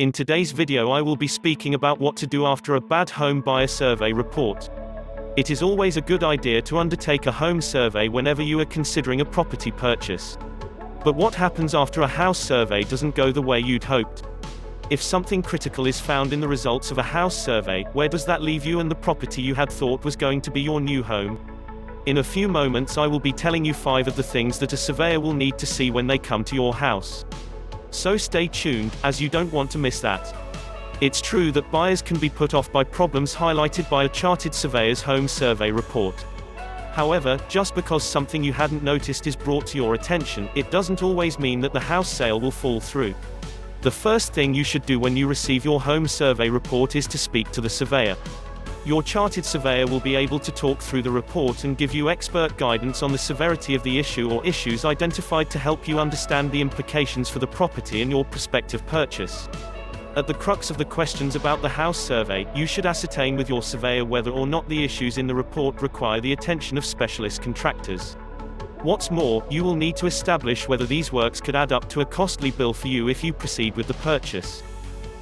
In today's video I will be speaking about what to do after a bad home buyer survey report. It is always a good idea to undertake a home survey whenever you are considering a property purchase. But what happens after a house survey doesn't go the way you'd hoped? If something critical is found in the results of a house survey, where does that leave you and the property you had thought was going to be your new home? In a few moments I will be telling you 5 of the things that a surveyor will need to see when they come to your house. So stay tuned, as you don't want to miss that. It's true that buyers can be put off by problems highlighted by a chartered surveyor's home survey report. However, just because something you hadn't noticed is brought to your attention, it doesn't always mean that the house sale will fall through. The first thing you should do when you receive your home survey report is to speak to the surveyor. Your chartered surveyor will be able to talk through the report and give you expert guidance on the severity of the issue or issues identified to help you understand the implications for the property and your prospective purchase. At the crux of the questions about the house survey, you should ascertain with your surveyor whether or not the issues in the report require the attention of specialist contractors. What's more, you will need to establish whether these works could add up to a costly bill for you if you proceed with the purchase.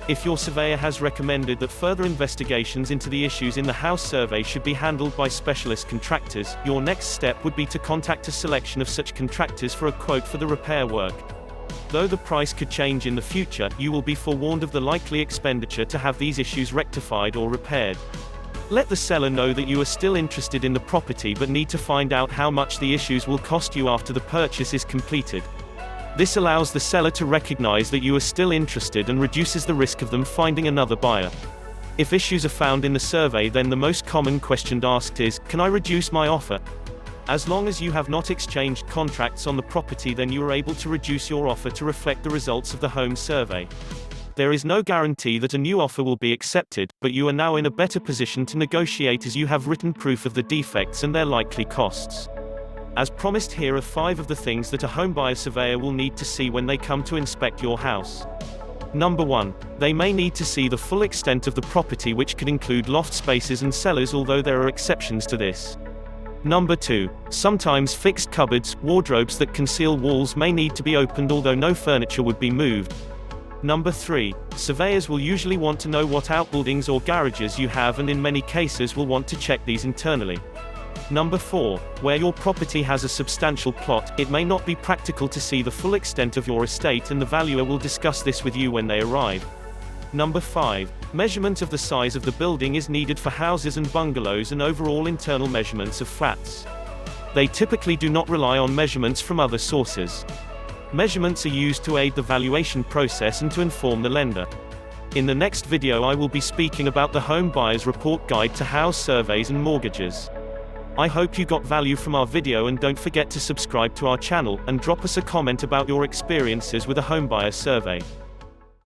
If your surveyor has recommended that further investigations into the issues in the house survey should be handled by specialist contractors, your next step would be to contact a selection of such contractors for a quote for the repair work. Though the price could change in the future, you will be forewarned of the likely expenditure to have these issues rectified or repaired. Let the seller know that you are still interested in the property but need to find out how much the issues will cost you after the purchase is completed. This allows the seller to recognize that you are still interested and reduces the risk of them finding another buyer. If issues are found in the survey, then the most common question asked is, "Can I reduce my offer?" As long as you have not exchanged contracts on the property, then you are able to reduce your offer to reflect the results of the home survey. There is no guarantee that a new offer will be accepted, but you are now in a better position to negotiate as you have written proof of the defects and their likely costs. As promised, here are 5 of the things that a homebuyer surveyor will need to see when they come to inspect your house. Number 1. They may need to see the full extent of the property, which could include loft spaces and cellars, although there are exceptions to this. Number 2. Sometimes fixed cupboards, wardrobes that conceal walls may need to be opened, although no furniture would be moved. Number 3. Surveyors will usually want to know what outbuildings or garages you have, and in many cases will want to check these internally. Number 4. Where your property has a substantial plot, it may not be practical to see the full extent of your estate, and the valuer will discuss this with you when they arrive. Number 5. Measurement of the size of the building is needed for houses and bungalows, and overall internal measurements of flats. They typically do not rely on measurements from other sources. Measurements are used to aid the valuation process and to inform the lender. In the next video I will be speaking about the Home Buyer's Report Guide to House Surveys and Mortgages. I hope you got value from our video, and don't forget to subscribe to our channel, and drop us a comment about your experiences with a homebuyer survey.